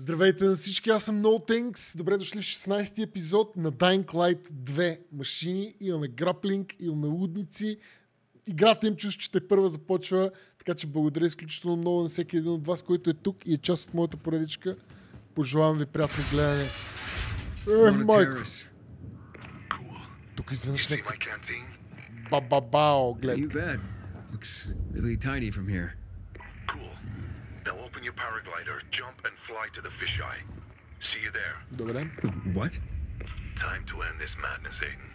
Здравейте на всички, аз съм NoThx. Добре дошли в 16-ти епизод на Dying Light 2 машини. Имаме граплинг, имаме лудници. Играта им чувство, че те първа започва, така че благодаря изключително много на всеки един от вас, който е тук и е част от моята поредичка. Пожелавам ви приятно гледане. Майко! Тук изведнъж някаква... Ба-ба-бао, гледка. Now open your paraglider, jump and fly to the fisheye. See you there. Добре. What? Time to end this madness, Aiden.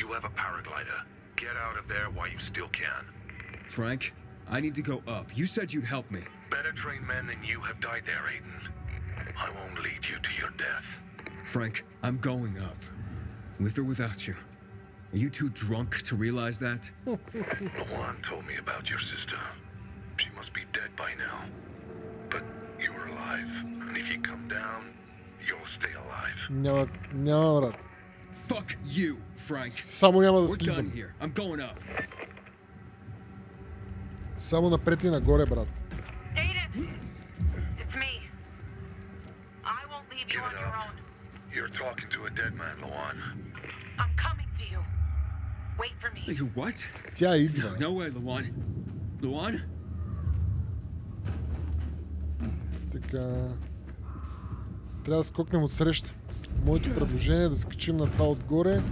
You have a paraglider. Get out of there while you still can. Frank, I need to go up. You said you'd help me. Better trained men than you have died there, Aiden. I won't lead you to your death. Frank, I'm going up. With or without you. Are you too drunk to realize that? Lawan told me about your sister. She must be dead by now. But you're alive. And if you come down, you'll stay alive. Няма, брат. Fuck you, Frank. Само няма да We're done слизам. here. I'm going up. Само напред и нагоре, брат. Aiden! It's me. I won't leave you Give on it your up. own. You're talking to a dead man, Lawan. I'm coming to you. Wait for me. You what? Тя идва. No way, Luan. Luan? Така... Трябва да скокнем от среща. Моето предложение е да скачим на това отгоре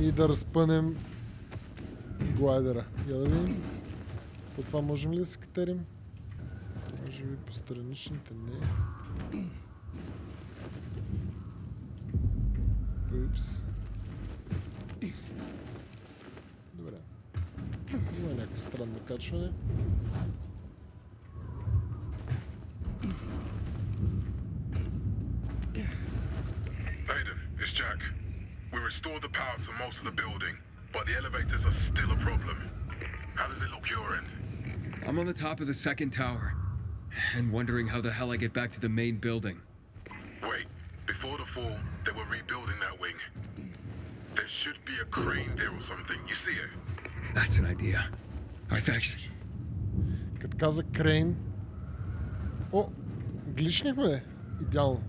и да разпънем глайдера. Я да видим. По това можем ли да се катерим? Може би по страничните не. Упс. Добре. Има някакво странно качване. Aiden, it's Jack. We restored the power to most of the building, but the elevators are still a problem. How does it look your end? I'm on the top of the second tower. And wondering how the hell I get back to the main building. Wait, before the fall, they were rebuilding that wing. There should be a crane there or something. You see it? That's an idea. Alright, thanks. Като каза крейн... О! Гличнахме! Идеално.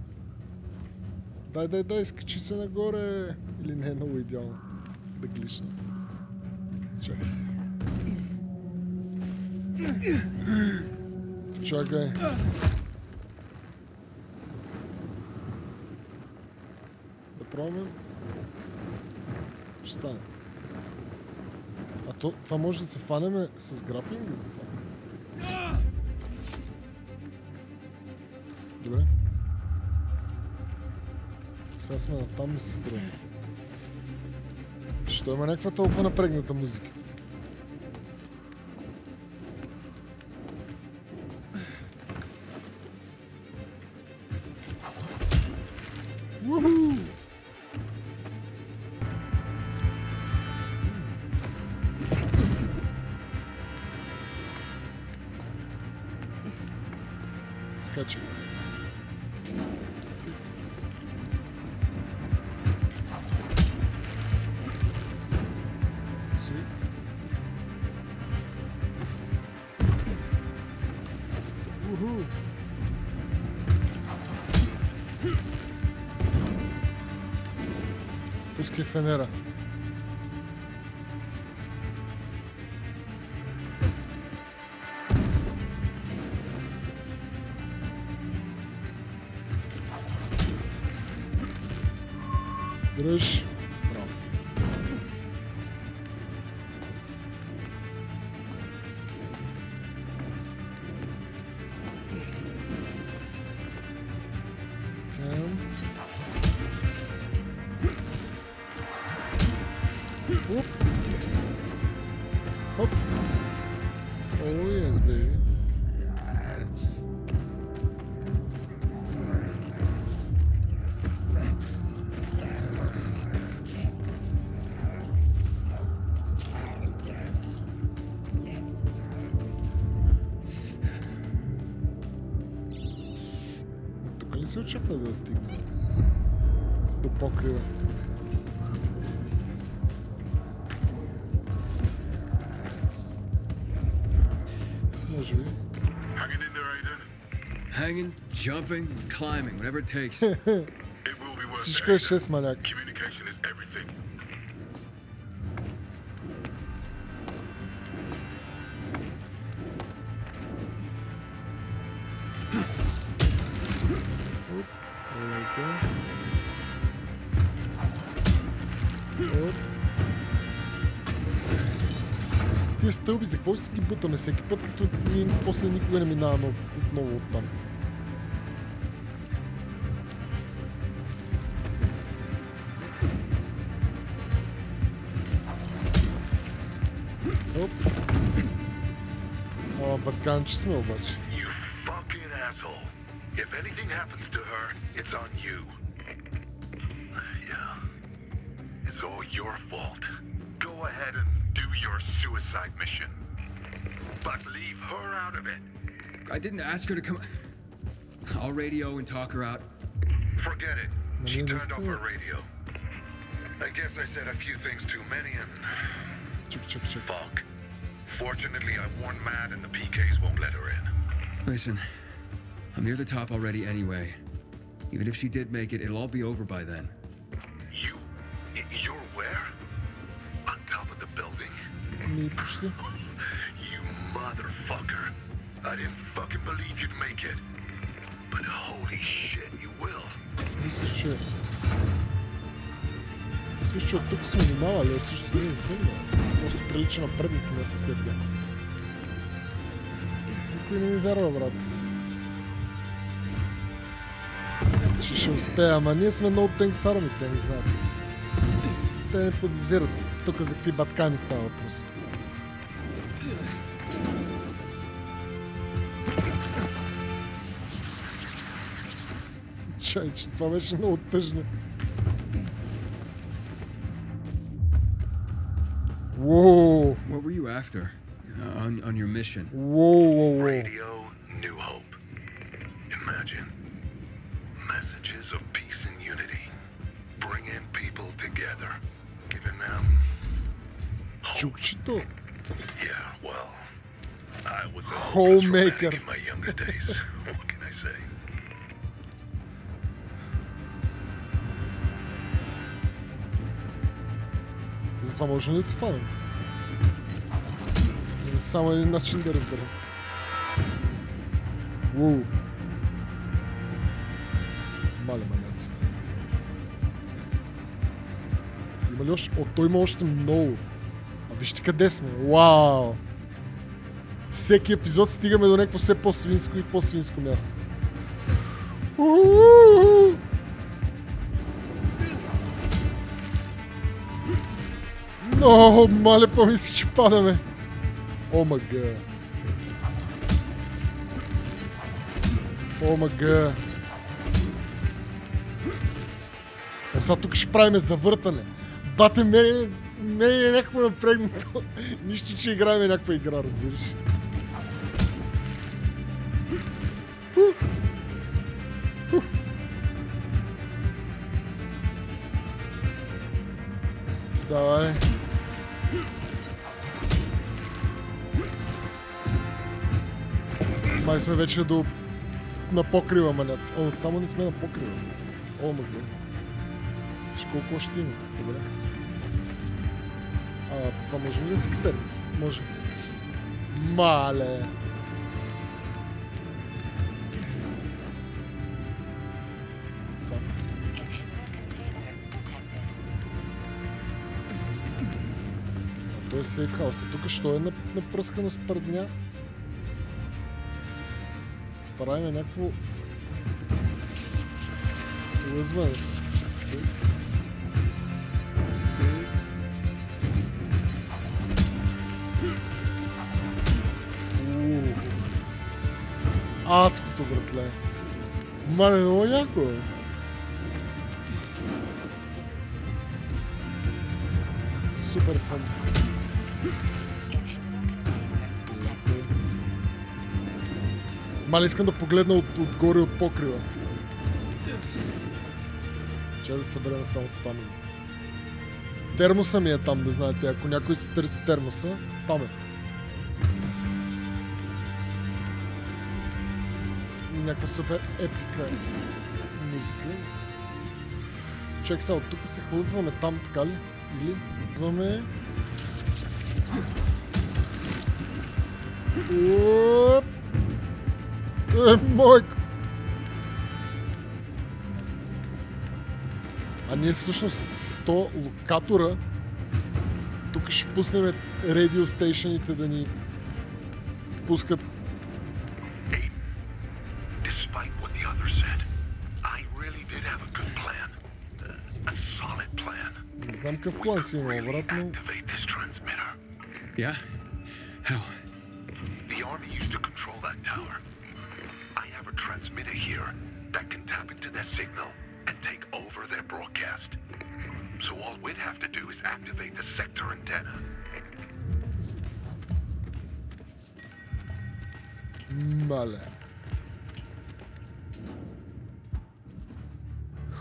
Дай, скачи се нагоре. Или не е много идеално да глична. Чакай. Да пробваме. Ще стане. А това може да се фанеме с граплинга за това. Добре. Сега сме натам и се струва. Що има някаква толкова напрегната музика? Уху! Скачай. Пускай фенера. Дръж. Браво. Оп. Хоп. Oh yes, baby. Тук ли се очаква да стигне до покрива? Може би. Hanging, jumping, and climbing, whatever it takes. It will be worth Всичко е 6, маляк. Communication is everything. Тия стълби, за какво си ги бутаме всеки път, като ние после никога не минаваме отново оттам? Оп. Батканчи сме обаче. You fucking asshole. If anything happens to her, it's on you. Yeah. It's all your fault. Go ahead and do your suicide mission. But leave her out of it. I didn't ask her to come. I'll radio and talk her out. Forget it. She turned off her radio. I guess I said a few things too many and... Чук. Fuck. Fortunately, I warned Matt and the PKs won't let her in. Listen, I'm near the top already anyway. Even if she did make it, it'll all be over by then. You're where? On top of the building? Ми почти. You motherfucker. I didn't fucking believe you'd make it. But holy shit, you will. Аз мисля, че от тук сме минавали, а също ние не сме минали. Просто прилича на предното място, в което бях. Никой не ми вярва, брат. Ще успея, ама ние сме NoThx Army, те не знаят. Те не подозират тук за какви баткани става въпрос. Чайче, това беше много тъжно. Whoa! What were you after on your mission? Whoa. Radio, New Hope. Imagine. Messages of peace and unity. Bringing people together. Giving them hope. Чукчето. Yeah, well, I was a Homemaker. in my younger days. What can I say? Затова може ли да се фанем? Има само един начин да разберем. Уу. Мале маняци. Има ли още? О, той има още много. А вижте къде сме. Вау! Всеки епизод стигаме до някакво все по-свинско и по-свинско място. Уу! Но, мале, помисли, че падаме. О, мага. О, мага. О, сега тук ще правиме завъртане. Бате, мене е някакво напрегнато. Нищо, че играем някаква игра, разбираш. Давай. Май сме вече на покрива, маняц. О, само не сме на покрива. О, мъгля. Виж колко още има. Добре. По това можем ли да се катерим? Може. Мале. Сам. Той е сейфхаус. Тук що е напръскано с пърдня? Правим някакво лъзване. Цик. Адското, братле. Мале, много яко е. Супер фан. Мале, искам да погледна отгоре от покрива. Че да съберем само стамина. Термоса ми е там, да знаете. Ако някой се търси термоса, там е. някаква супер епика музика. Чек сега, от тук се хлъзваме там, така ли? Или идваме... Оп! Майко! А ние всъщност с то локатора тук ще пуснем радио стейшените да ни пускат. Despite what the others said, I really did have a good plan. A solid plan. Не знам какъв план си имал, брат, но... Activate this transmitter. Yeah? How? The army used to control that tower. I have a transmitter here that can tap into their signal and take over their broadcast. So all we'd have to do is activate the sector antenna. Мале.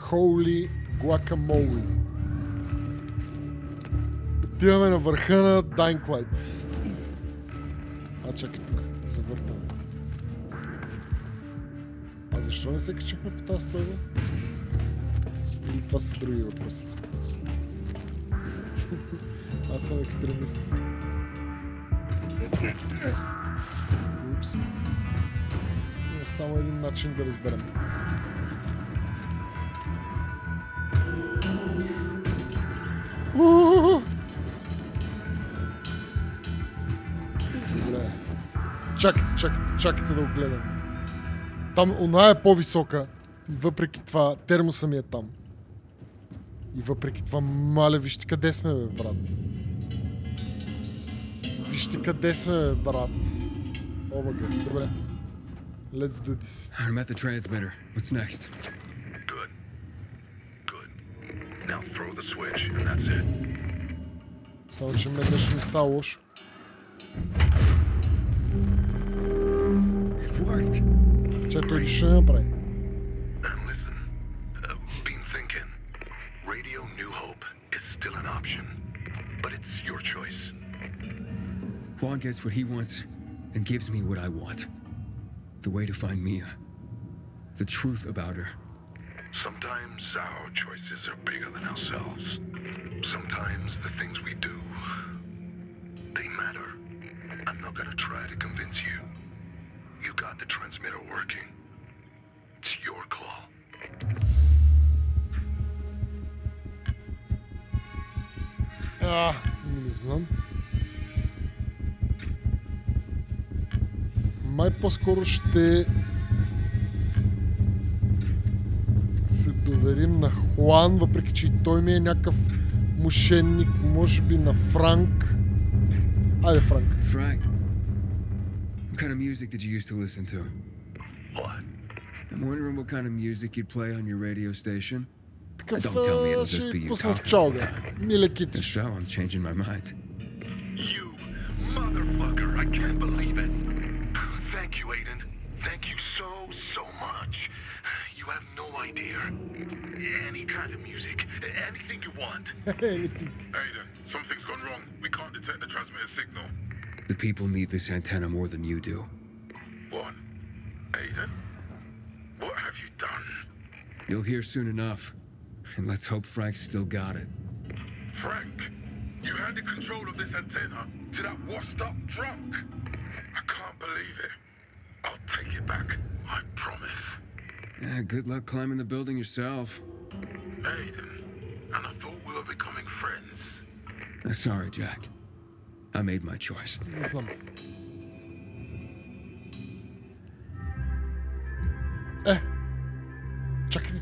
Holy guacamole. Отиваме на върха на Dying Light. Чакай тук, завъртаме. А защо не се качихме по тази стойба? Или това са други въпроси? Аз съм екстремист. Упс. Има само един начин да разберем. Добре. Чакайте да го гледам. Там она е по-висока. И въпреки това термоса ми е там. И въпреки това, мале, вижте къде сме, бе, брат. Вижте къде сме, бе, брат. О, мага. Добре. Let's do this. I'm at the transmitter. What's next? Good. Good. Now throw the switch and that's it. Само, че мен нещо ми става лошо. Че той ли ще направи? And listen, been thinking. Radio New Hope is still an option, but it's your choice. Juan gets what he wants and gives me what I want. The way to find Mia. The truth about her. Sometimes our choices are bigger than ourselves. Sometimes the things we do, they matter. I'm not gonna try to convince you. You got the transmitter working. It's your call. Не знам. Май по-скоро ще се доверим на Хуан, въпреки че и той ми е някакъв мошенник, може би на Франк. Айде, Франк. Frank, what kind of music did you used to listen to? What? I'm wondering what kind of music you'd play on your radio station. Такъв Don't tell me it'll just ще be ви you пусна talking all the чалга. time. Миле If китиш. so, I'm changing my mind. You motherfucker, I can't believe it. Thank you, Aiden. Thank you so much. You have no idea. Any kind of music, anything you want. Anything. Aiden, something's gone wrong. We can't detect the transmitter signal. The people need this antenna more than you do. What? Aiden? What have you done? You'll hear soon enough. And let's hope Frank's still got it. Frank, you handed control of this antenna to that washed-up drunk. I can't believe it. I'll take it back. I promise. Yeah, good luck climbing the building yourself. Aiden, and I thought we were becoming friends. Sorry, Jack. I made my choice. Не знам.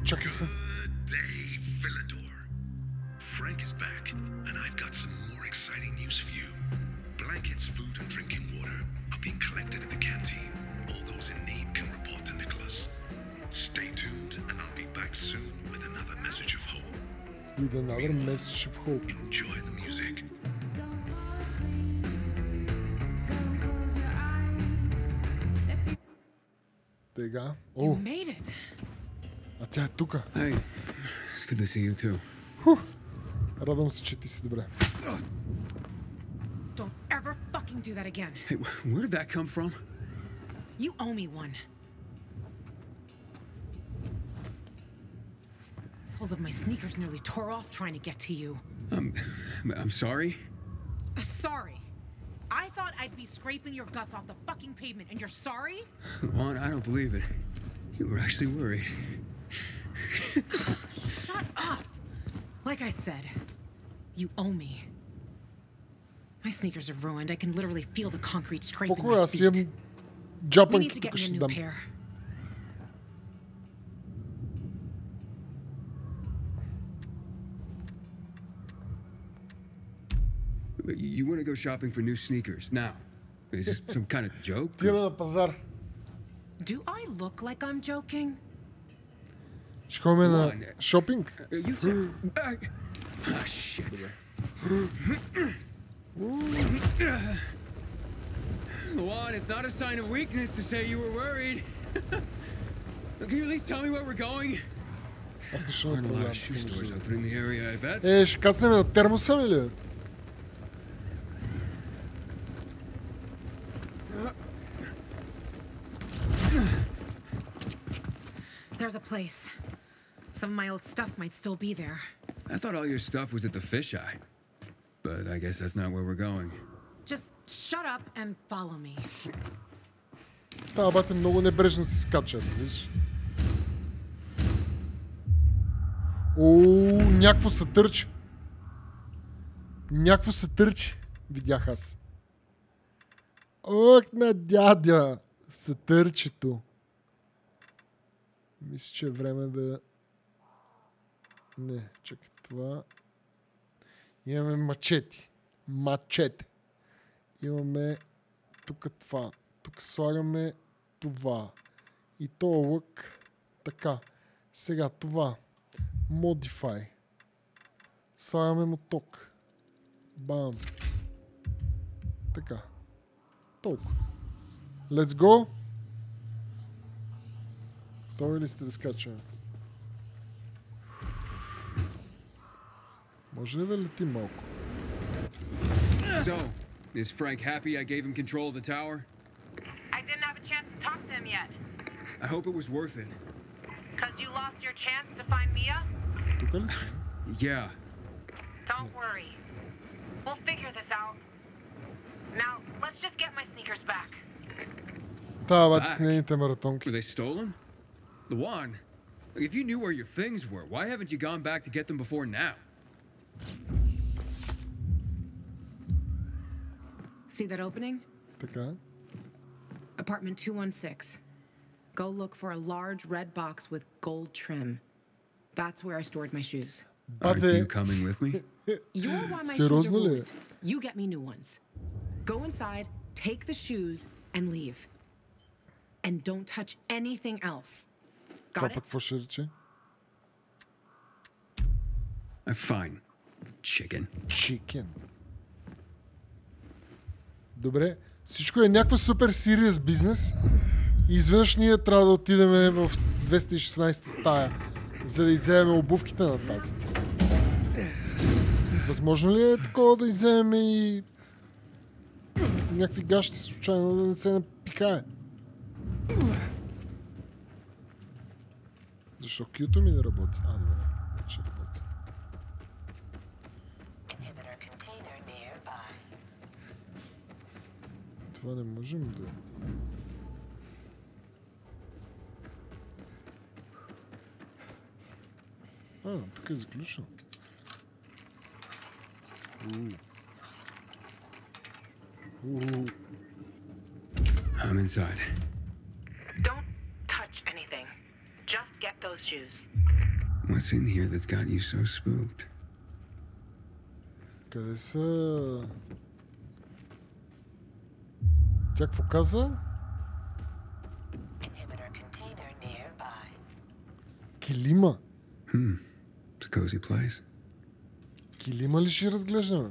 Чакай се. Good day, Villador. Frank is back, and I've got some more exciting news for you. Blankets, food, and drinking water are being collected at the canteen. All those in need can report to Nicholas. Stay tuned, and I'll be back soon with another message of hope. With another message of hope. Enjoy the music. Тега. You О, made it. а тя е тука. Hey, it's good to see you too. Радвам се, че ти си добре. Don't ever fucking do that again. Hey, where did that come from? You owe me one. assholes of my sneakers nearly tore off trying to get to you. I'm sorry. Sorry. I thought I'd be scraping your guts off the fucking pavement, and you're sorry? Juan, I don't believe it. You were actually worried. Shut up. Like I said, you owe me. My sneakers are ruined. I can literally feel the concrete scraping Спокойно, my аз имам feet. We джапанки need to get тук me a ще new дам. pair. You want to go shopping for new sneakers now? Is this some kind of joke? Отиваме на пазар. Do I look like I'm joking? Ще ходим на шопинг. Shit. Juan, it's not a sign of weakness to say you were worried. Can you at least tell me where we're going? Аз лично Aren't не a lot of продавам. shoe stores open in the area, I bet. Ще кацнем на термоса ли? There's a place. Some of my old stuff might still be there. I thought all your stuff was at the fisheye. But I guess that's not where we're going. Just shut up and follow me. Та бате много небрежно си скача, разбираш. Ооо, някакво се търчи. Някакво се търчи. Видях аз. Ох, на дядя. Се търчето. Мисля, че е време да... Не, чакай това. Имаме мачети. Мачете. Имаме тук това. Тук слагаме това. И то лък. Така. Сега това. Modify. Слагаме му ток. Бам. Така. Толкова. Let's go. Готови ли сте да скачаме? Може ли да летим малко? So, is Frank happy I gave him control of the tower? I didn't have a chance to talk to him yet. I hope it was worth it. Because you lost your chance to find Mia? Тук ли сме? Yeah. Don't worry. We'll figure this out. Now, let's just get my sneakers back. Та, бати с нейните маратонки. Were they stolen? Luan, if you knew where your things were, why haven't you gone back to get them before now? See that opening? Така. Apartment 216. Go look for a large red box with gold trim. That's where I stored my shoes. Are Бате, you coming with me? You're why my shoes are Сериозно ли? ruined. You get me new ones. Go inside, take the shoes, and leave. And don't touch anything else. това Got пък it? какво ще рече? Fine. Chicken. Chicken. Добре, всичко е някаква супер serious бизнес и изведнъж ние трябва да отидем в 216 стая, за да изземем обувките на тази. Възможно ли е такова да изземем и някакви гащи случайно да не се напикае? Защо кюто ми не работи? А, добре, вече работи. Inhibitor container nearby. Това не можем да... А, тук е заключено. I'm inside. Don't touch anything. Just get those shoes. What's in here that's got you so spooked? Къде са... Тя какво каза? Inhibitor container nearby. Килима. It's a cozy place. Килима ли ще разглеждаме?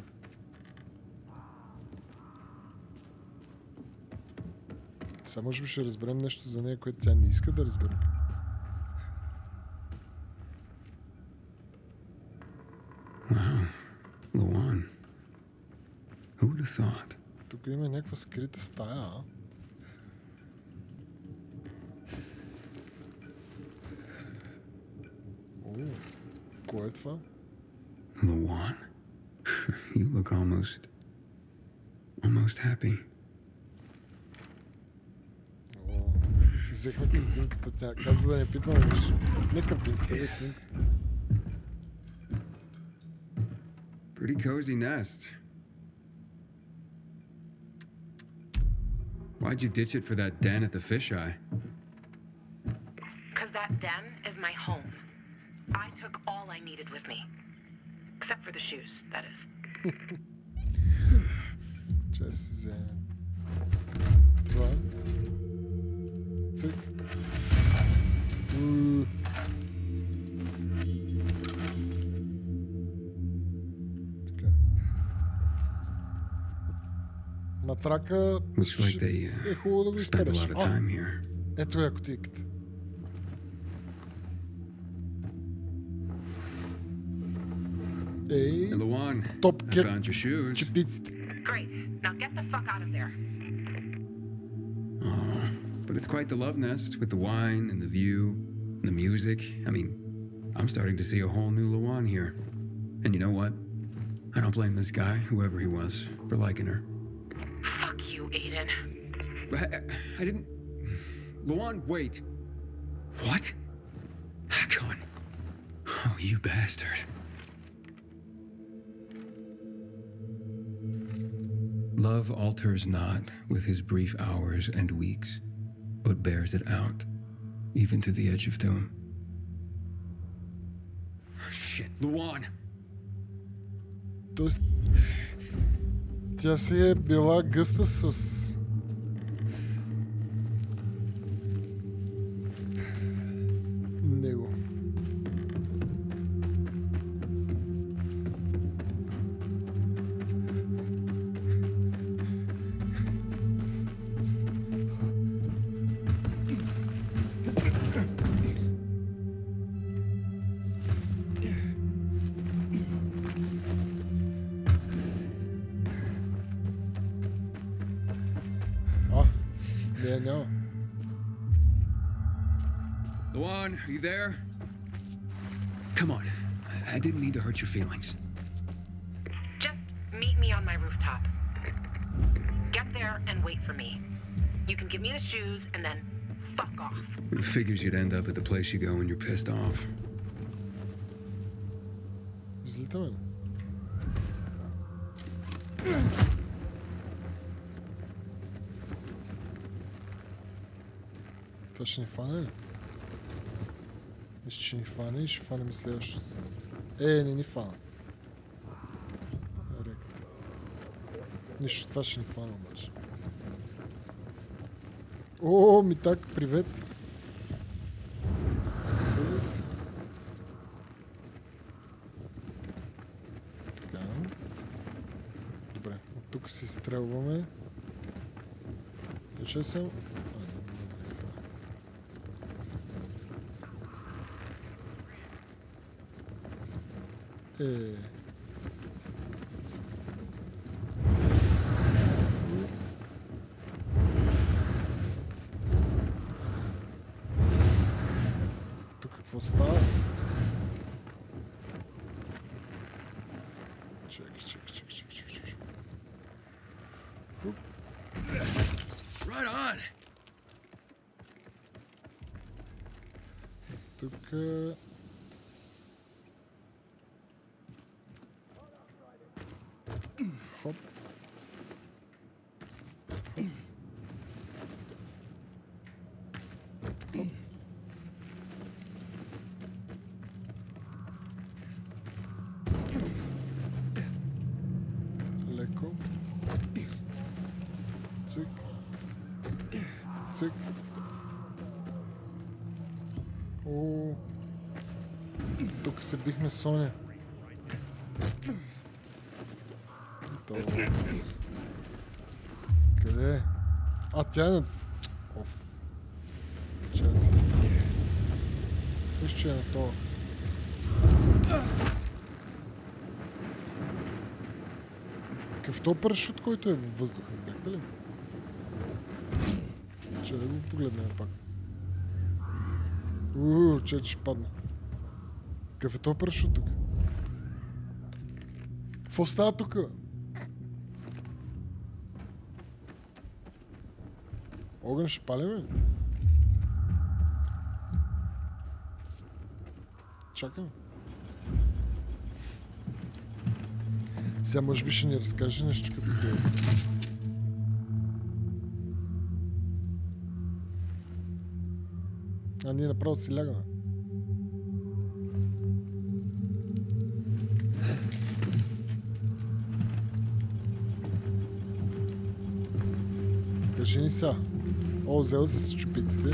Сега може би ще разберем нещо за нея, което тя не иска да разберем. Wow. Luan. Who would have thought? Тук има някаква скрита стая, а? О. Кой е това? Luan, you look almost happy. О, взехме картинката. Тя каза да не пипаме нищо. Не картинката, е снимката. Pretty cozy nest. Why'd you ditch it for that den at the fisheye? Because that den is my home. I took all I needed with me. Except for the shoes, that is. Чай си вземе. Това. Цик. Така. Матрака Looks like they е хубаво да го spend a изпереш. lot of time here. Ето я кутийката. Ей, Hey, Luan, топ I кеп found your shoes. чепиците. Great. Now get the fuck out of there. Oh, but it's quite the love nest with the wine and the view and the music. I mean, I'm starting to see a whole new Luan here. And you know what? I don't blame this guy, whoever he was, for liking her. Fuck you, Aiden. I didn't... Luan, wait. What? Hakon. Oh, you bastard. Love alters not with his brief hours and weeks, but bears it out, even to the edge of doom. Oh, shit, Luan! Тоест, тя си е била гъста с... него. Няма. Luan, are you there? Come on. I didn't mean to hurt your feelings. Just meet me on my rooftop. Get there and wait for me. You can give me the shoes and then fuck off. It figures you'd end up at the place you go when you're pissed off. Излитаме. Това ще ни фане ли? Мисля, че ни фане и ще фанем следващото. Не ни фана. Рекът. Нищо, това ще ни фана обаче. О, Митак, привет! Така. Добре, от тук се изстрелваме. Вече съм... Тук какво става? Чакай. Тук. Right on! Тук... Хоп. Леко. Цик. Цик. О. Тук се бихме Соня. Къде е? Тя е на... Оф. Ще да се стане. Смисля, че е на това. Какъв то парашют, който е във въздуха? Видяхте ли? Че да го погледнем пак. Че ще падна. Какъв е този парашут тук? Какво става тук? Огън ще палиме? Чакам. Сега може би ще ни разкаже нещо като това. А ние направо си лягаме. Кажи ни сега. О, взел си чупиците.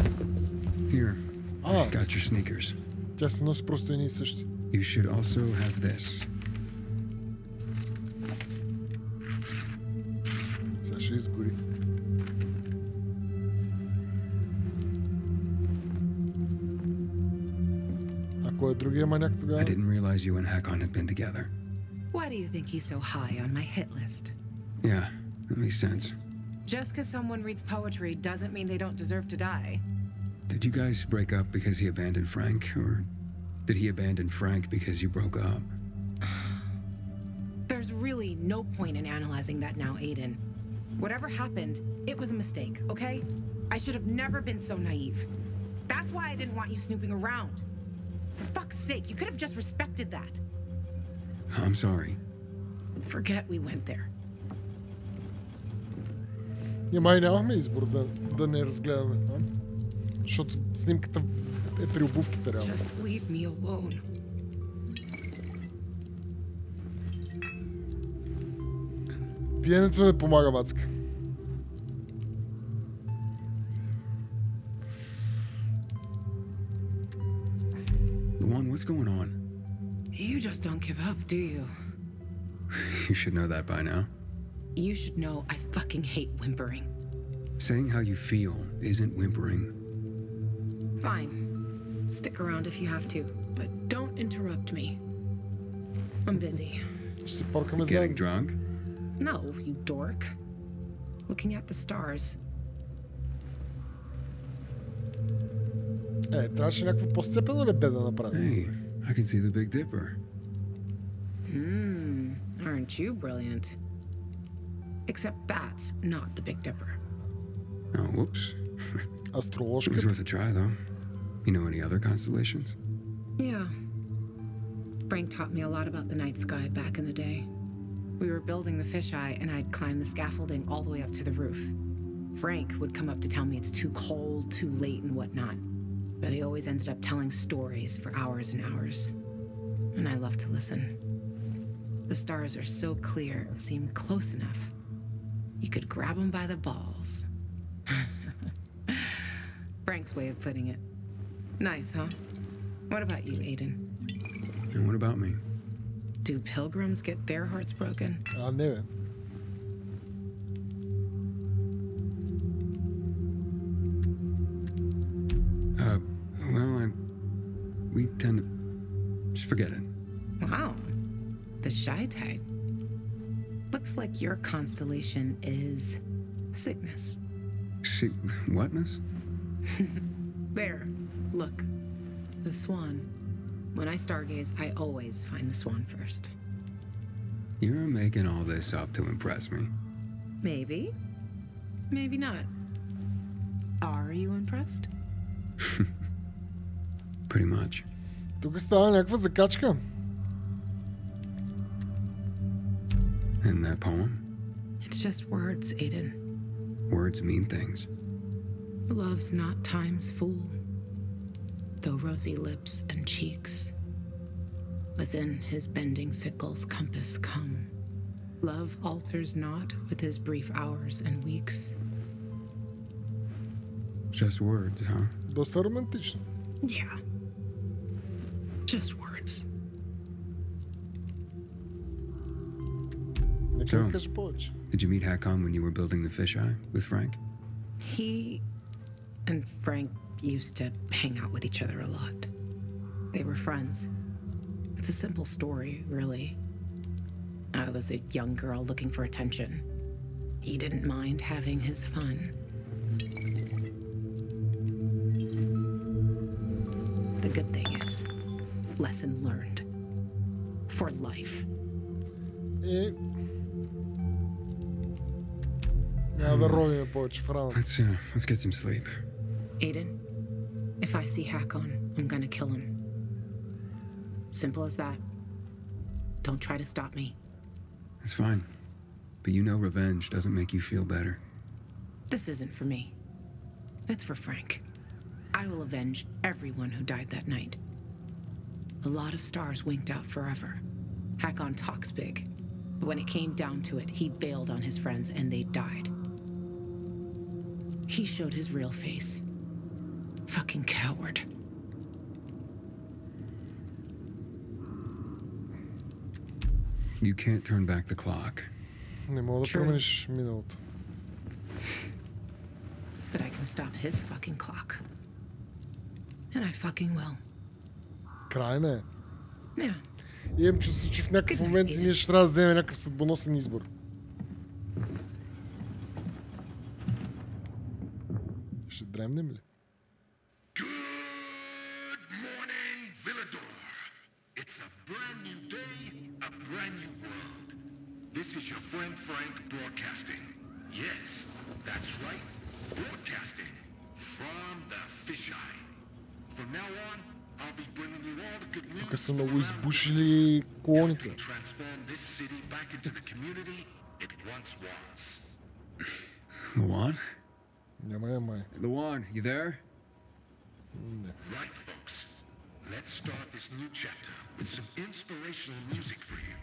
Here. Ah. Got your sneakers. Тя се носи просто едни и същи. You should also have this. Сега ще изгори. А кой е другия маняк тогава? I didn't realize you and Hakon had been together. Why do you think he's so high on my hit list? Yeah, that makes sense. Just because someone reads poetry doesn't mean they don't deserve to die. Did you guys break up because he abandoned Frank, or did he abandon Frank because you broke up? There's really no point in analyzing that now, Aiden. Whatever happened, it was a mistake, okay? I should have never been so naive. That's why I didn't want you snooping around. For fuck's sake, you could have just respected that. I'm sorry. Forget we went there. Ние май нямахме избор да не разгледаме. Защото снимката е при обувките реално. Just leave me alone. Пиенето не помага, мацка. Luan, what's going on? You just don't give up, do you? You should know that by now. You should know I fucking hate whimpering. Saying how you feel isn't whimpering. Fine. Stick around if you have to, but don't interrupt me. I'm busy. Ще се поркаме Getting заедно. drunk? No, you dork. Looking at the stars. Трябваше някакво по-сцепено небе да направим. Hey, I can see the Big Dipper. Aren't you brilliant? Except that's not the Big Dipper. Oh, whoops. It was Астрологията. worth a try, though. You know any other constellations? Yeah. Frank taught me a lot about the night sky back in the day. We were building the fisheye, and I'd climb the scaffolding all the way up to the roof. Frank would come up to tell me it's too cold, too late, and whatnot. But he always ended up telling stories for hours and hours. And I loved to listen. The stars are so clear and seem close enough. You could grab them by the balls. Frank's way of putting it. Nice, huh? What about you, Aiden? And what about me? Do pilgrims get their hearts broken? А, не бе. Well, we tend to just forget it. Wow. The shy type. Looks like your constellation is sickness. See, whatness? There. Look. The swan. When I stargaze, I always find the swan first. You're making all this up to impress me. Maybe. Maybe not. Are you impressed? Pretty much. Тук става някаква закачка. And that poem? It's just words, Aiden. Words mean things. Love's not time's fool. Though rosy lips and cheeks within his bending sickle's compass come. Love alters not with his brief hours and weeks. Just words, huh? Доста романтично. Yeah. Just words. Нека So, ми кажа повече. did you meet Hakon when you were building the fisheye with Frank? He and Frank used to hang out with each other a lot. They were friends. It's a simple story, really. I was a young girl looking for attention. He didn't mind having his fun. The good thing is, Lesson learned. For life. Няма да ровиме повече в рана. Let's get some sleep. Aiden, if I see Hakon, I'm gonna kill him. Simple as that. Don't try to stop me. It's fine. But you know revenge doesn't make you feel better. This isn't for me. It's for Frank. I will avenge everyone who died that night. A lot of stars winked out forever. Hakon talks big. But when it came down to it, he bailed on his friends and they died. He showed his real face. Fucking coward. You can't turn back the clock. Не мога да промениш миналото. But I can stop his fucking clock. And I fucking will. Край не е. Yeah. Имам чувство, че в някакъв момент ние ще трябва да вземем някакъв съдбоносен избор. Ще дремнем ли? Good morning, Villador. It's a brand new day, a brand new world. This is your friend Frank broadcasting. Yes, that's right, broadcasting from the fisheye. From now on, I'll be bringing you all the good news. Тук са много избушили колоните. Transform this city back into the community it once was. Luan? Няма май. Luan, you there? Right, folks. Let's start this new chapter with some inspirational music for you.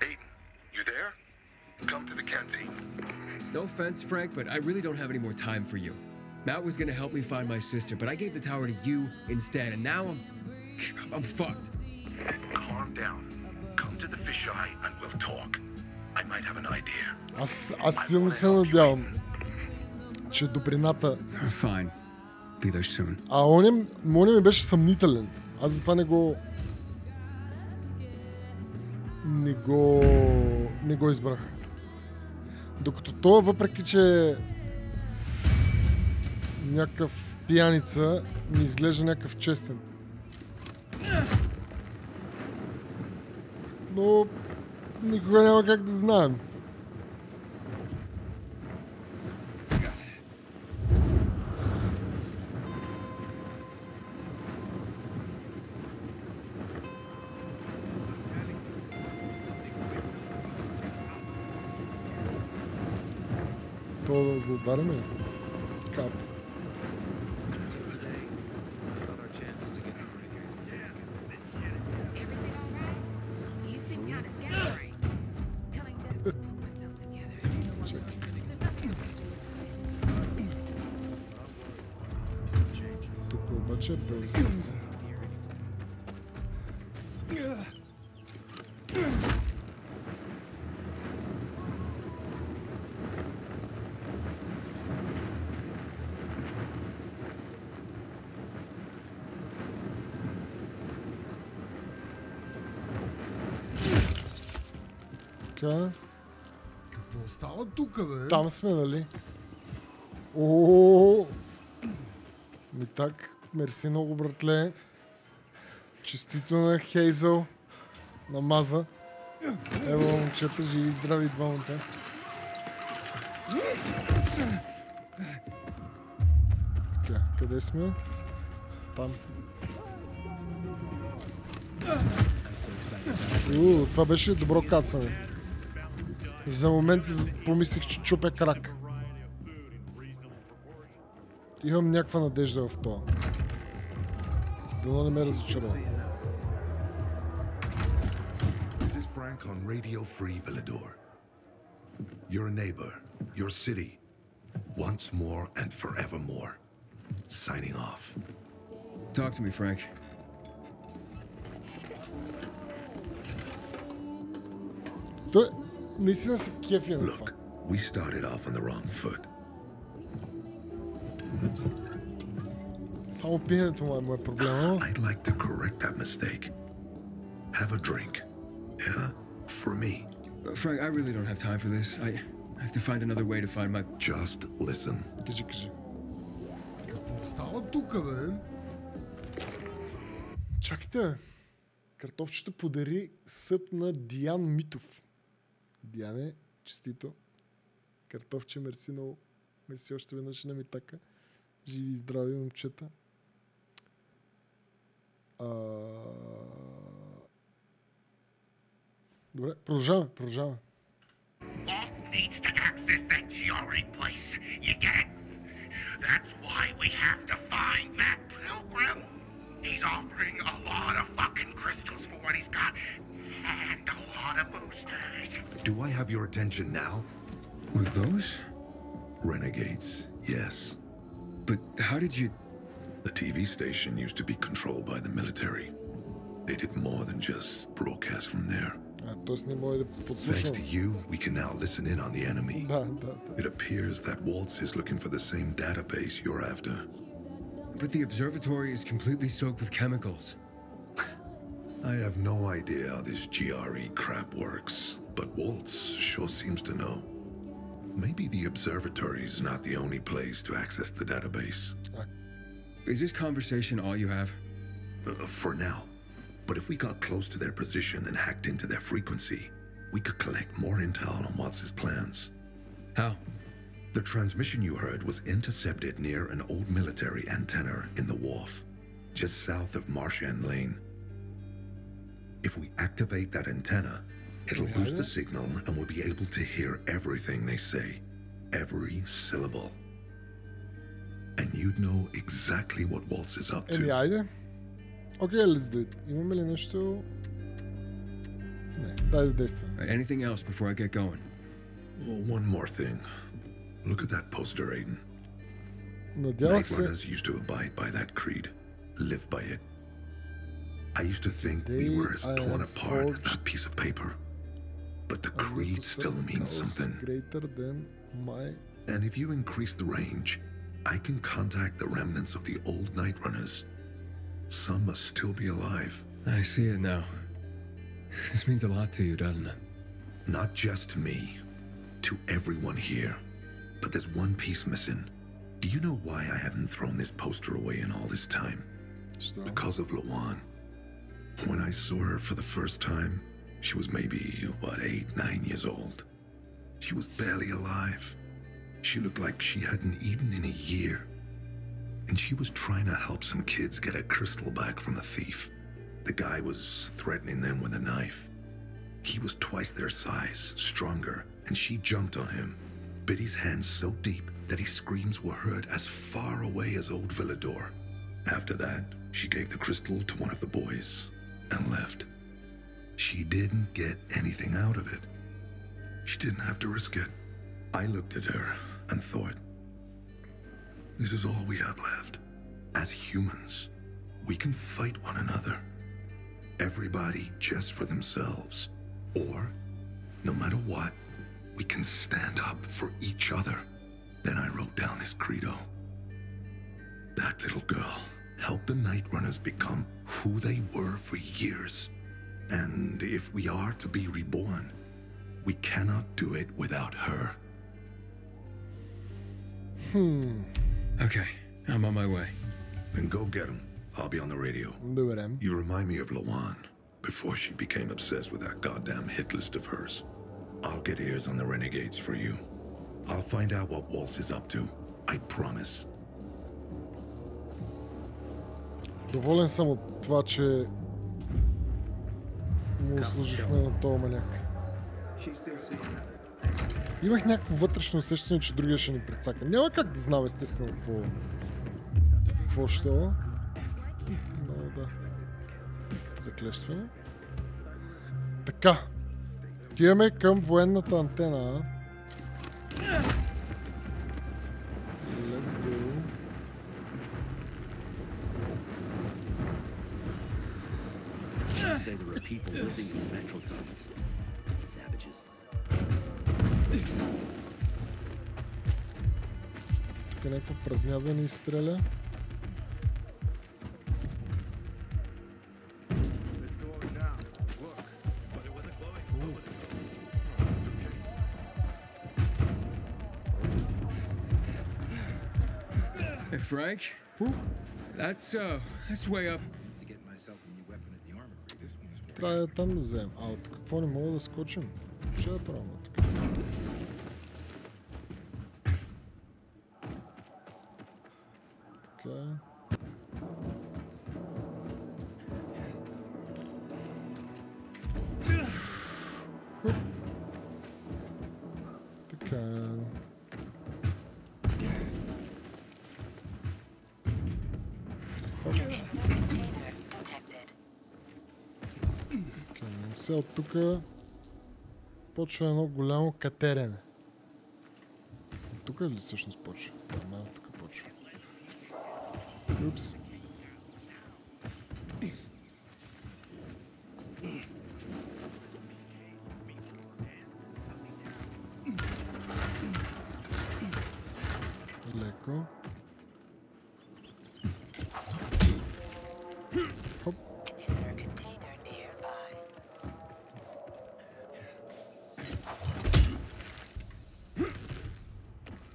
Aiden, you there? Come to the canteen. No offense, Frank, but I really don't have any more time for you. Matt was gonna help me find my sister, but I gave the tower to you instead, and now I'm fucked. Calm down. Come to the fisheye and we'll talk. I might have an idea. Аз силно се надявам, че добрината... Fine. Be there soon. А оня ми беше съмнителен. Аз затова не го избрах. Докато той, въпреки че някакъв пияница, ми изглежда някакъв честен. Но никога няма как да знаем. Това да го ударим ли? Кап. Тук обаче е пълси. Какво става тук, бе? Там сме, нали? Ооо! Ми так, мерси много, братле. Честито на Хейзъл, на Маза. Ево, момчета, живи и здрави двамата. Така, къде сме? Там. Това беше добро кацане. За момент си помислих, че чупя крак. Имам някаква надежда в това. Дано не ме разочарова. This is Frank on Radio Free Villador. Your neighbor, your city, once more and forevermore. Signing off. Talk to me, Frank. Той наистина се кефи на това. Look, we started off on the wrong foot. Само пиенето му е проблема. I'd like to correct that mistake. Have a drink. Yeah? For me. Frank, I really don't have time for this. I have to find another way to find my... Just listen. Кажи. Какво става тук, бе? Чакайте. Картофчето подари съб на Диан Митов. Диане, честито. Картофче, мерси много. Мерси още веднъж на Митака. Живи и здрави, момчета. Добре, продължаваме. Walt needs to access that GRE place. You get it? That's why we have to find that pilgrim. He's offering a lot of fucking crystals for what he's got. And a lot of boosters. Do I have your attention now? With those? Renegades, yes. But how did you... The TV station used to be controlled by the military. They did more than just broadcast from there. Thanks to you, we can now listen in on the enemy. It appears that Waltz is looking for the same database you're after. But the observatory is completely soaked with chemicals. I have no idea how this GRE crap works, but Waltz sure seems to know. Maybe the observatory is not the only place to access the database. Is this conversation all you have? For now. But if we got close to their position and hacked into their frequency, we could collect more intel on Watts' plans. How? The transmission you heard was intercepted near an old military antenna in the wharf, just south of Marchand Lane. If we activate that antenna, it'll boost the signal and we'll be able to hear everything they say, every syllable. And you'd know exactly what Waltz is up to. Okay, let's do it. Имаме ли нещо? Не, дай да действаме. Anything else before I get going? Oh, one more thing. Look at that poster, Aiden. Надявах се... Night runners used to abide by that creed. Live by it. I used to think we were as torn apart as that piece of paper. But the creed still means something. Greater than my... And if you increase the range, I can contact the remnants of the old Night Runners. Some must still be alive. I see it now. This means a lot to you, doesn't it? Not just to me. To everyone here. But there's one piece missing. Do you know why I haven't thrown this poster away in all this time? Because of Lawan. When I saw her for the first time, she was maybe, 8, 9 years old. She was barely alive. She looked like she hadn't eaten in a year. And she was trying to help some kids get a crystal back from the thief. The guy was threatening them with a knife. He was twice their size, stronger, and she jumped on him, bit his hands so deep that his screams were heard as far away as old Villador. After that, she gave the crystal to one of the boys and left. She didn't get anything out of it. She didn't have to risk it. I looked at her and thought, this is all we have left. As humans, we can fight one another. Everybody just for themselves. Or, no matter what, we can stand up for each other. Then I wrote down this credo. That little girl helped the Night Runners become who they were for years. And if we are to be reborn, we cannot do it without her. Okay, I'm on my way. Then go get him. I'll be on the radio. Добре. You remind me of Lawan, before she became obsessed with that goddamn hit list of hers. I'll get ears on the renegades for you. I'll find out what Waltz is up to. I promise. Доволен съм от това, че му служихме на този маняк. Имах някакво вътрешно усещане, че другия ще ни прецака. Няма как да знам естествено какво ще е. Но да. Заклещване. Така. Отиваме към военната антена. Let's go. Say there were people living in the metro tunnels. Savages. Тук някаква предня да ни изстреля. Hey, Frank? That's way up. To get myself a new weapon at the armory. This one is Трябва да там да вземем. А от какво не мога да скочим? Че да правим така? Така. Така. Сега от тук почва едно голямо катерене. От тук ли всъщност почва? Да, от тук почва. Упс. Леко. Хоп.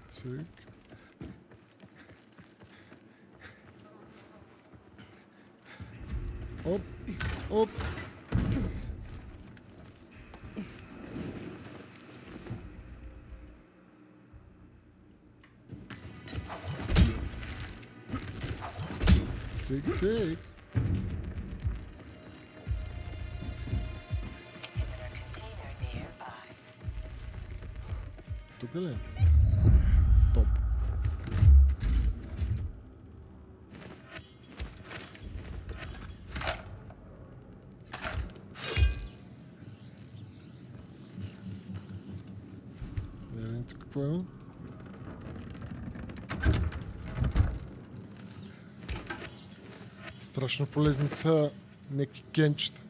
Цик. Оп, оп. Цик, цик. Тук ли? Топ. Тук какво има? Страшно полезни са някакви кенчета.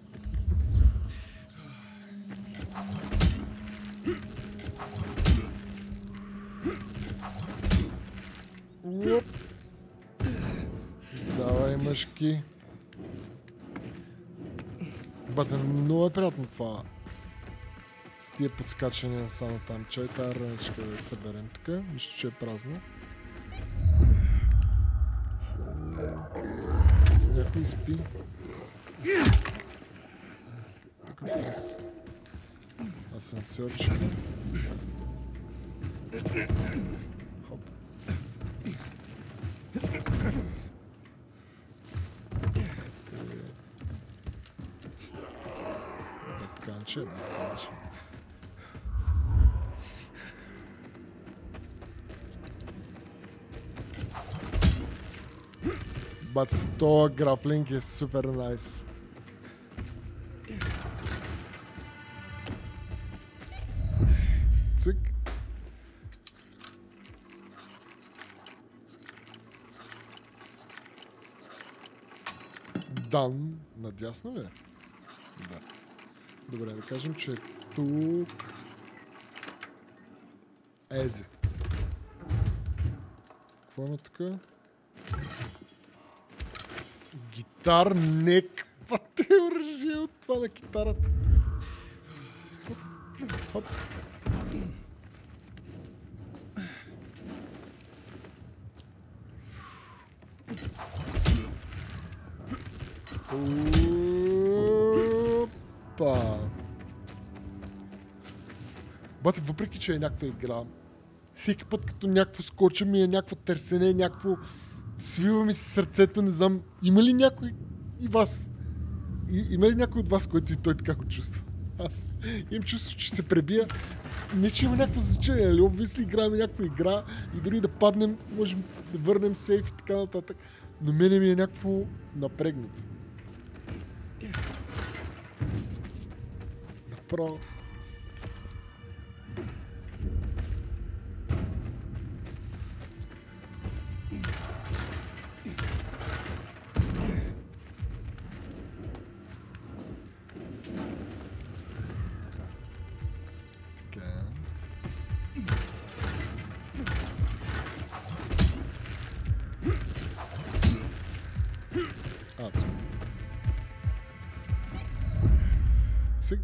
Уоп. Давай, мъжки. Бате, много е приятно това. С тия подскачания само там. Чай тази раничка да я съберем тук. Нищо, че е празна. Някой спи. Тук през асансьорчика. Хоп. Бетканче, бетканче. Бат, това граплинг е супер найс. Цик. Дан. Надясно ли е? Да. Добре, да кажем, че тук... Езе. Какво има тук? Гитар, нек. Път е оръжие от това на китарата. Хоп. Хоп. Опа. Бате, въпреки че е някаква игра, всеки път като някакво скоча ми е някакво търсене, някакво свива ми се сърцето, не знам, има ли някой и вас? Има ли някой от вас, който и той така го чувства? Аз имам чувство, че се пребия. Не, че има някакво значение, нали? Обвисли играем някаква игра и дори да паднем, можем да върнем сейф и така нататък. Но мене ми е някакво напрегнато. Направо. Цик.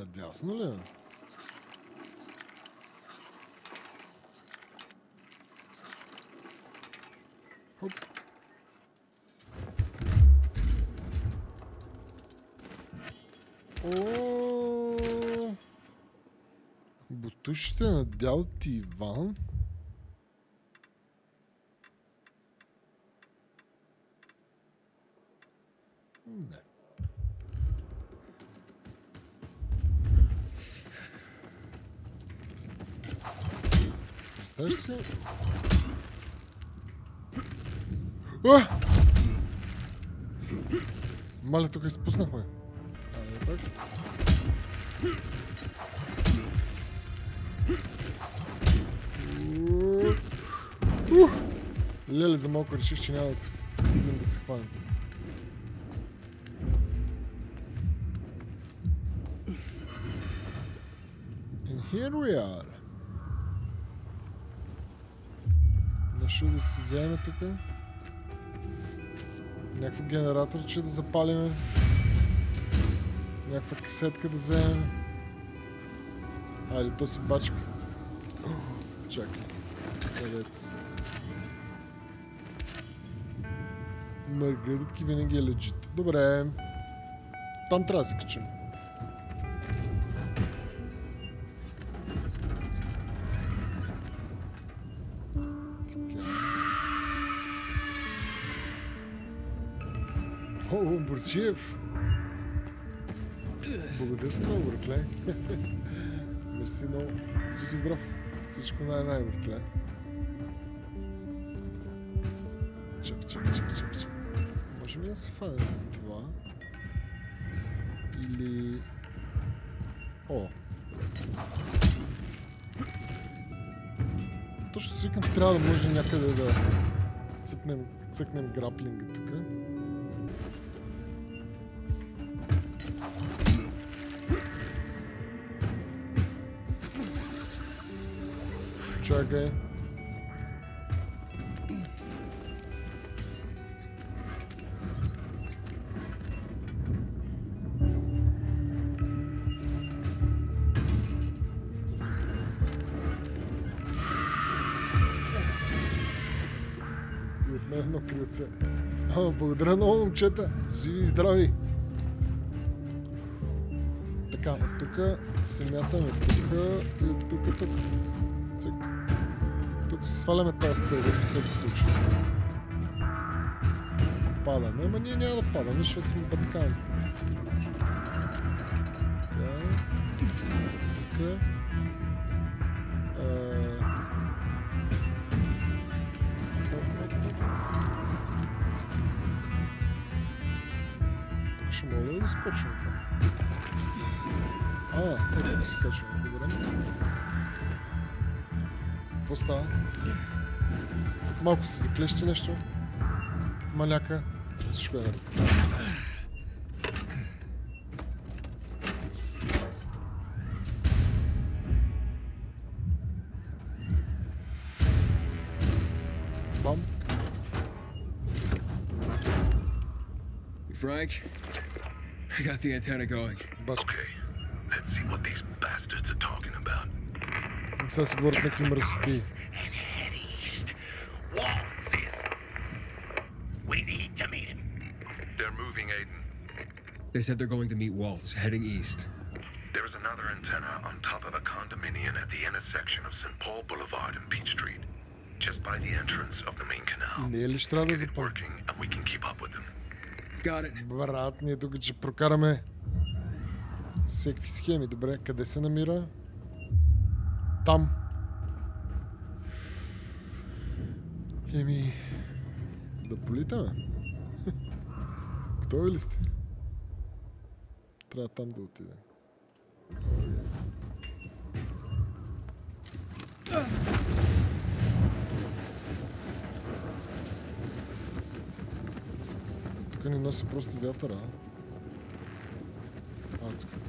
Надясно ли? Хоп. О, бутушите на дядо ти Иван. Не. Представяш си? Маля, тук изпуснахме. Пак. Леле, за малко реших, че няма да се стигнем да се хванем. And here we are. Нещо да се вземе тук. Някакво генераторче да запалиме. Някаква касетка да вземем. Или то си бачка. Чакай. Къдец. Маргаритки винаги е легит. Добре. Там трябва да се качим. О, Бурчиев. Благодаря ти много, братле. Мерси много. Жив и здрав. Всичко най-най, братле. Чакай. Може ли да се фанем с това? Или... О! Точно си викам, трябва да може някъде да цъкнем граплинга тук. Чакай. И от мен едно крилце. Благодаря много, момчета. Живи и здрави. Така, от тук се мятаме тук и от тук. Цък. Тук се сваляме тази стълба за всеки случай. Падаме, ама ние няма да падаме, защото сме бъткани. Тук. Тук ще мога да го скочим това. Тук се качваме, добре. Какво става? Малко се заклещи нещо. Маляка. Всичко е наред. Bum. Frank, I got the antenna going. Okay, let's see what these bastards are talking about. Сега си говорят някакви мръсоти. They're moving, Aiden. They said they're going to meet Waltz, heading east. There is another antenna on top of a condominium at the intersection of St. Paul Boulevard and Beach Street, just by the entrance of the main canal. Не е ли ще трябва да Get it запълня? working, and we can keep up with them. Got it. Брат, ние тук ще прокараме всеки схеми. Добре, къде се намира? Там. Еми... Да политаме. Готови ли сте? Трябва там да отидем. Тук ни носи просто вятъра, адската.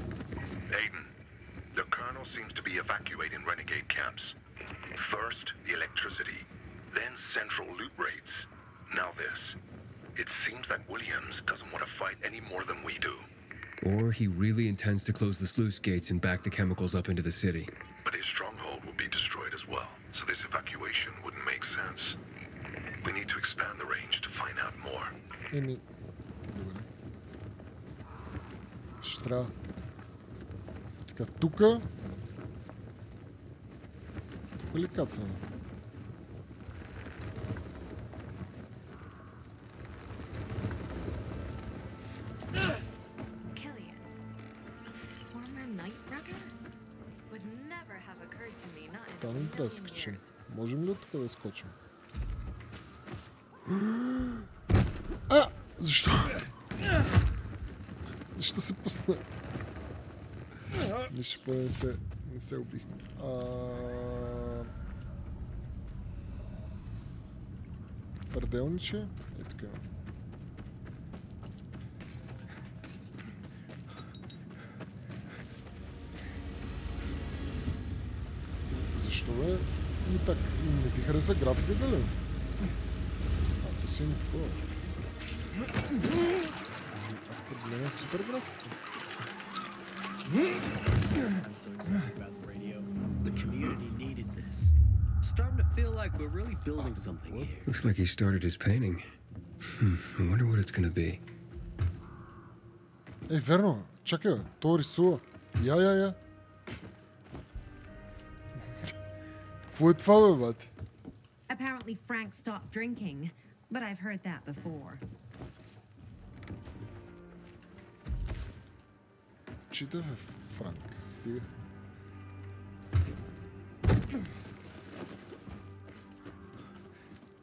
Aiden, the colonel seems to be evacuating renegade camps. First, the electricity, then central loot raids. Now this. It seems that Williams doesn't want to fight any more than we do. Or he really intends to close the sluice gates and back the chemicals up into the city. But his stronghold will be destroyed as well, so this evacuation wouldn't make sense. We need to expand the range to find out more. Добре. Ще трябва. Така, тука. Тука ли кацаме? Там трябва да скачим. Можем ли от тук да скочим? А! Защо? Защо се пусна? Нищо поне не се убихме. Парделниче? Е така. Защо бе? Так, не ти хареса графика, дали? То си има такова. Аз поделяме супер графика. Looks like he started his painting. I wonder what it's gonna be. Ей, верно. Чакай, той рисува. Я. Какво е това, бе, бати? Apparently Frank stopped drinking, but I've heard that before. Чита, бе, Франк. Стига.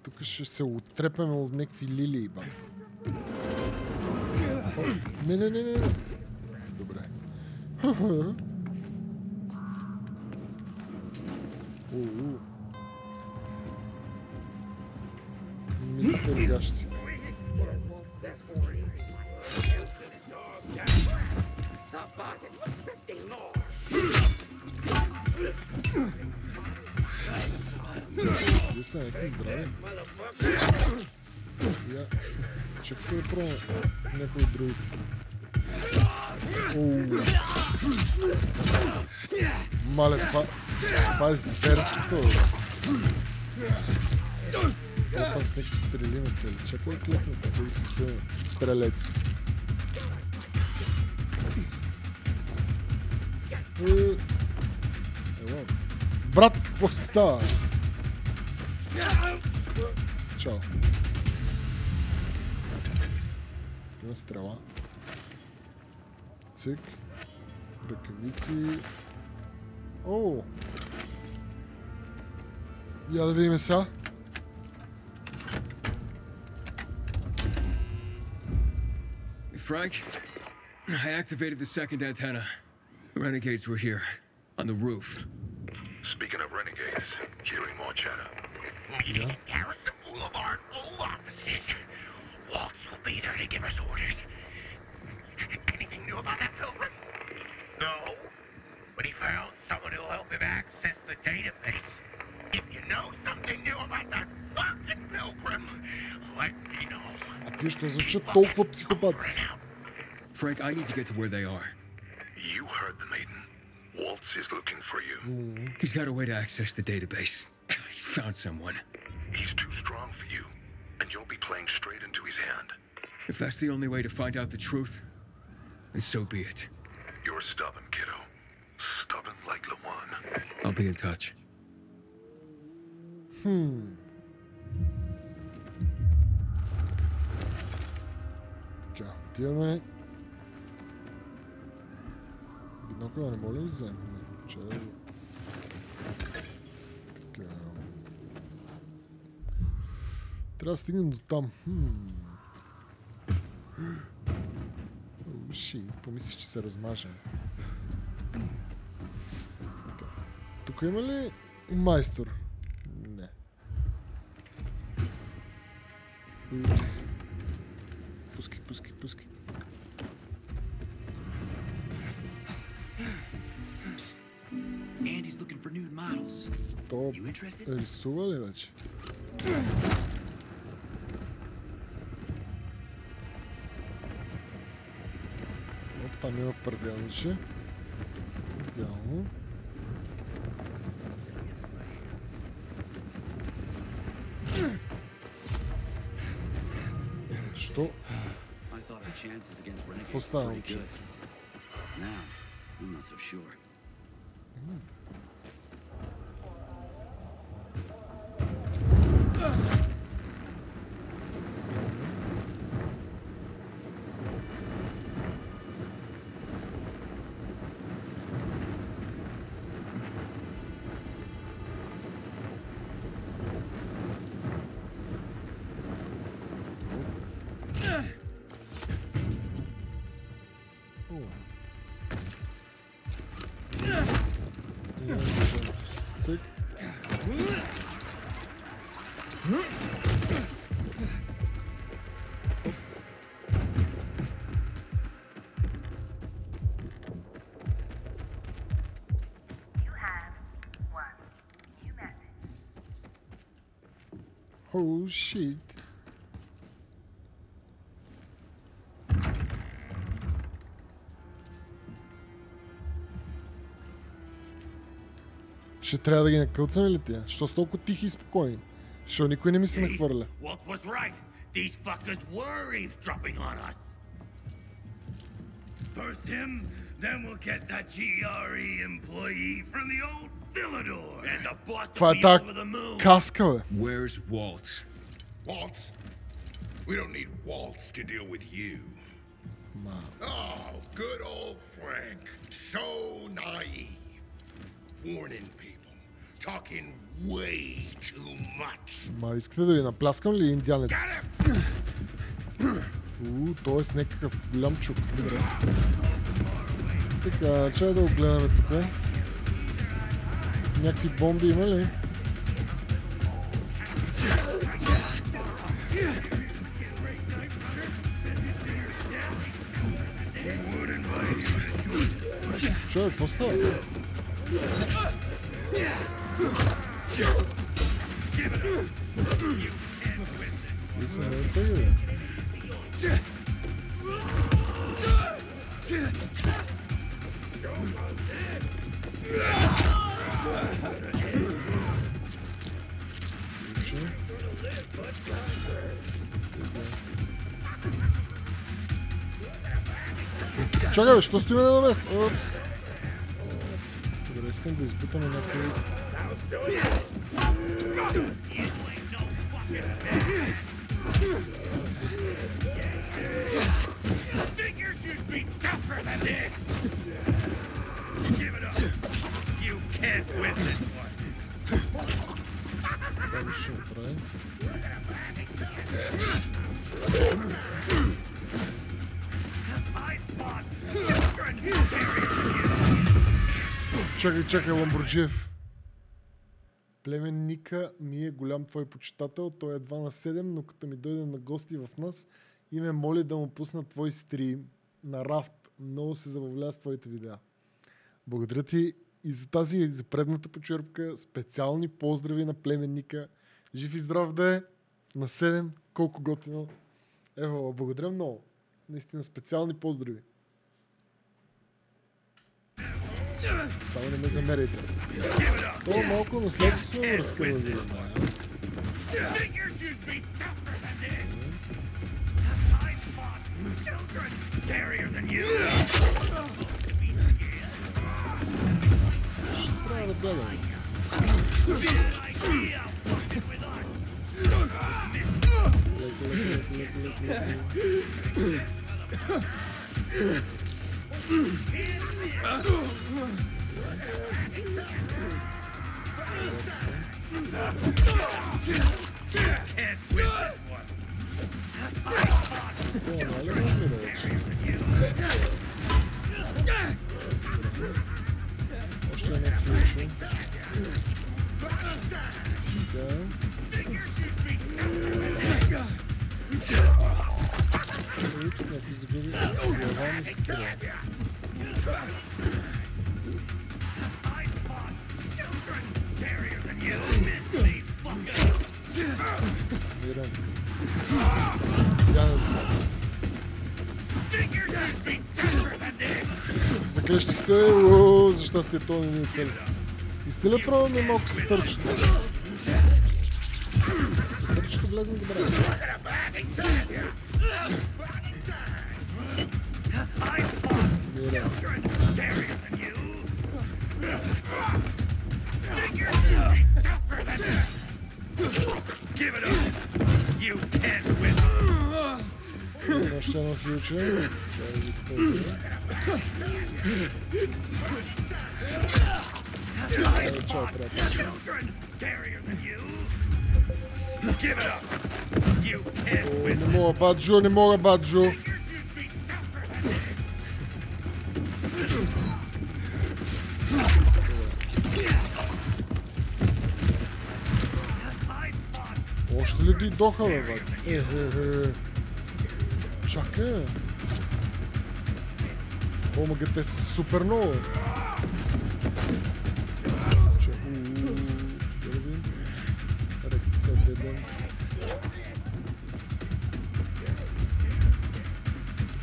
Тук ще се отрепаме от някакви лилии, бати. Не. Добре. Милите легащи. Вие са някакви здрави. Я чакайте да пробвам някой от другите. Мале, това е зверското. Там с някакви стрели на цели. Чакай да кликна, да си стрелец. Брат, какво става? Чао. Има стрела. Цик. Ръкавици. О! Я да видим сега. Frank, I activated the second antenna. The renegades were here, on the roof. Speaking of renegades, hearing more chatter. Meeting Garrison Boulevard, all offices. Waltz will be there to give us orders. Anything new about that pilgrim? No, but he found someone who'll help him access the database. If you know something new about that fucking pilgrim, let me know. А ти ще звучат толкова психопатски. Frank, I need to get to where they are. You heard the maiden. Waltz is looking for you. He's got a way to access the database. He found someone. He's too strong for you, and you'll be playing straight into his hand. If that's the only way to find out the truth, then so be it. You're stubborn, kiddo. Stubborn like Lawan. I'll be in touch. Така, отиваме. Бинокъла не мога ли да вземем? Чай. Така. Трябва да стигнем до там. Помисли, че се размажем. Тук има ли майстор? Не. Упс. Пускай. Andy's looking for nude models. То рисува ли вече? Там има пределниче. Идеално. Що? Какво става, момче? Цик. Oh shit. Ще трябва да ги накълцаме ли тия? Що са толкова тихи и спокойни? Що никой не ми се нахвърля? Walt was right. These fuckers were eavesdropping on us. First him, then we'll get that GRE employee from the old Villador. And the boss will be over the moon. Каска, бе. Where's Walt? Waltz? We don't need Waltz to deal with you. Oh, good old Frank. So naive. Warning people. Talking way too much. Ма искате да ви напляскам ли индианец? Т.е. някакъв голям чук. Добре. Така, чай да го гледаме тук. Някакви бомби има ли? Чай, какво става? И се не оттега, бе. Чакай, бе, що стоиме на едно место? Опс. Добре, искам да избутаме някой... Това ще направим. Чакай, Ламбурджиев. Племенника ми е голям твой почитател. Той е едва на 7, но като ми дойде на гости в нас и ме моли да му пусна твой стрим на Рафт. Много се забавлява с твоите видеа. Благодаря ти и за тази и за предната почерпка. Специални поздрави на племенника. Жив и здрав да е. На 7. Колко готино. Ево, благодаря много. Наистина специални поздрави. Само не ме замеряйте. То малко, но след сме го разкървали. Ще трябва да бягаме. Още едно ключе. Упс, някой загуби глава ми се струва. Мирен. Янец. Крещих се, за щастие това не ни оцели. Истина право не малко се търчето. Се търчето влезна добре. Още едно ключе. Чай да ги използваме. Чао, приятел. Не мога, Баджо, не мога, Баджо. Още ли дойдоха, бе, бат? Чакай. Омага, те са супер много.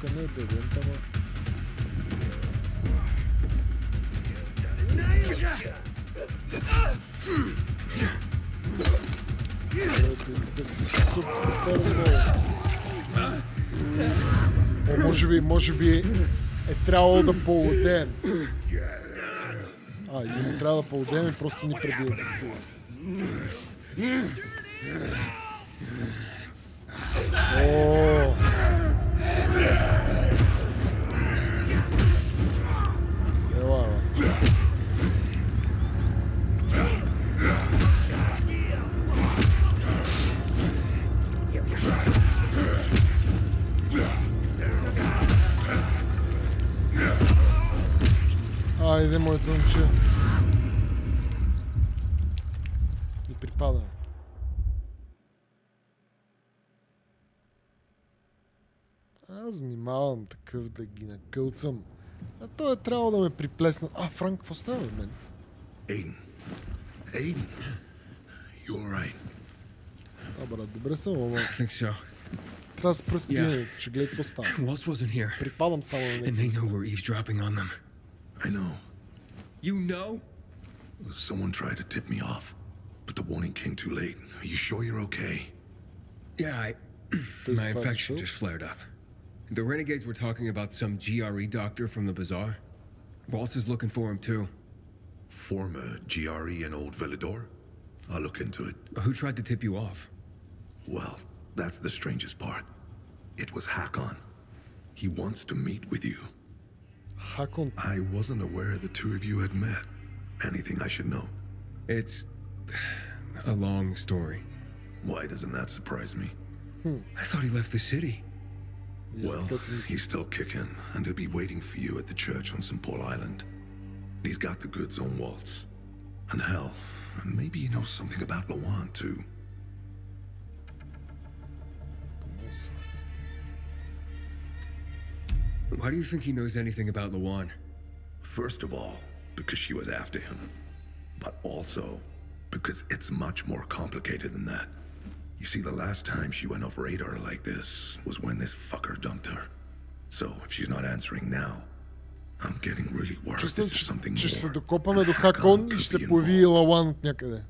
Тук не е беден, ама... Те са супер много. Може би е трябвало да поудем. Или не трябва да поудем и просто ни пребият със сигурност. Айде, моето момче. И припада. Аз внимавам такъв да ги накълцам. А той е трябвало да ме приплесна. Франк, какво става от мен? Aiden. You're right. Брат, добре съм, ама... I think so. Трябва да спра спиенето, че гледай какво става. Waltz wasn't here. Припадам само на And they know we're eavesdropping on them. I know. You know? Someone tried to tip me off, but the warning came too late. Are you sure you're okay? Yeah, my infection just flared up. The renegades were talking about some GRE doctor from the bazaar. Waltz is looking for him too. Former GRE in Old Villador? I'll look into it. Who tried to tip you off? Well, that's the strangest part. It was Hakon. He wants to meet with you. Hakon? I wasn't aware the two of you had met. Anything I should know? It's a long story. Why doesn't that surprise me? I thought he left the city. Well, he's still kicking, and he'll be waiting for you at the church on St. Paul Island. He's got the goods on Waltz. And hell, maybe he knows something about Lawan, too. Why do you think he knows anything about Lawan? First of all, because she was after him. But also, because it's much more complicated than that. You see, the last time she went off radar like this was when this fucker dumped her. So, if she's not answering now, I'm getting really worried this is something more. Че ще се докопаме до Хакон и ще се появи Лауан от някъде.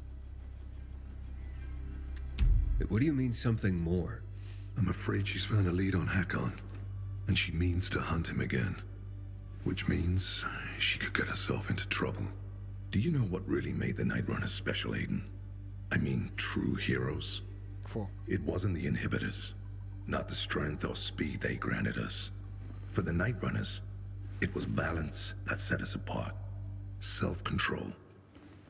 What do you mean something more? I'm afraid she's found a lead on Hakon, and she means to hunt him again. Which means she could get herself into trouble. Do you know what really made the Night Runners special, Aiden? I mean, true heroes. It wasn't the inhibitors, not the strength or speed they granted us. For the Night Runners, it was balance that set us apart. Self-control.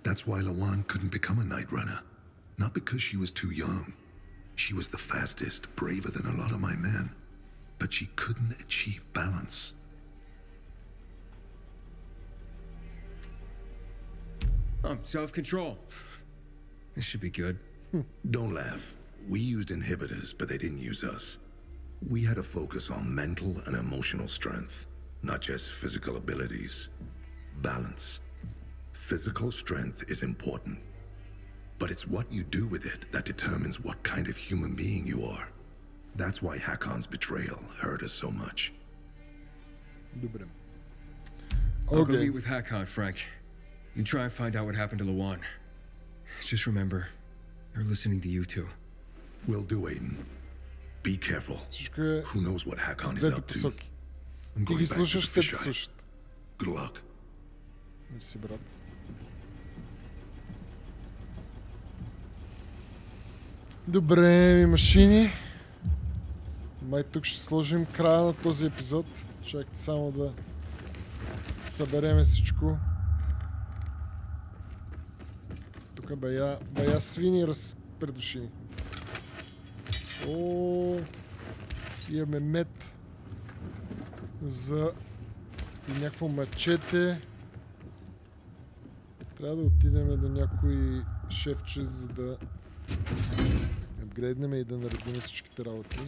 That's why Lawan couldn't become a Night Runner. Not because she was too young. She was the fastest, braver than a lot of my men. But she couldn't achieve balance. Self-control. This should be good. Don't laugh. We used inhibitors, but they didn't use us. We had to focus on mental and emotional strength, not just physical abilities. Balance. Physical strength is important, but it's what you do with it that determines what kind of human being you are. That's why Hakon's betrayal hurt us so much. Добре. I'll go meet with Hakon, Frank. You try and find out what happened to Luan. Just remember, they're listening to you too. Will do, Aiden. Be careful. Who knows what Hakon is up to? I'm going back to the fisheye. Good luck. Мерси, брат. Добре, машини. Май тук ще сложим края на този епизод. Чакайте само да събереме всичко. Тук бая свини разпредушини. О, имаме мед за и някакво мачете. Трябва да отидем до някой шефче, за да апгрейднем и да наредим всичките работи.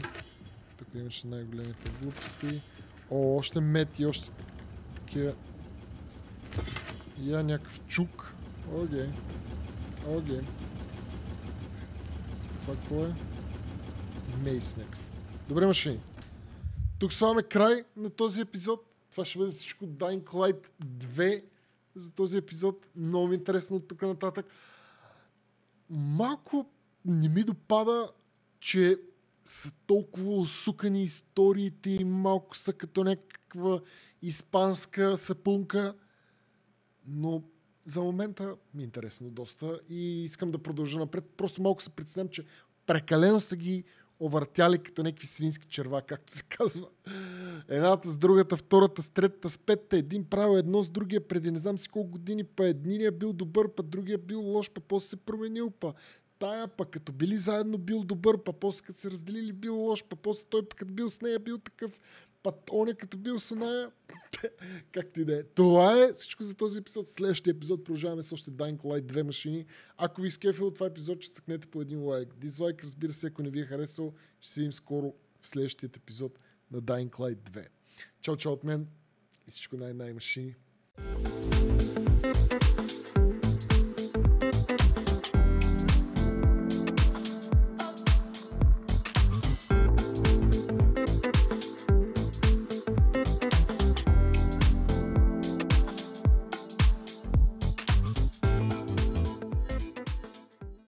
Тук имаше най-големите глупости. О, още мед и още такива. Я някакъв чук. Окей. Това какво е? Мейс някакъв. Добре, машини. Тук слагаме край на този епизод. Това ще бъде всичко Dying Light 2 за този епизод. Много ми интересно от тук нататък. Малко не ми допада, че са толкова усукани историите и малко са като някаква испанска сапунка. Но за момента ми е интересно доста и искам да продължа напред. Просто малко се представям, че прекалено са ги овъртяли като някакви свински черва, както се казва. Едната с другата, втората с третата, с петата, един правил едно с другия преди не знам си колко години, па единия бил добър, па другия бил лош, па после се променил, па тая, па като били заедно бил добър, па после като се разделили бил лош, па после той па като бил с нея бил такъв, па оня като бил с нея. Както и да е. Това е всичко за този епизод. В следващия епизод продължаваме с още Dying Light 2 машини. Ако ви изкефило това епизод, ще цъкнете по един лайк. Дизлайк, разбира се, ако не ви е харесал, ще се видим скоро в следващия епизод на Dying Light 2. Чао от мен и всичко най-машини.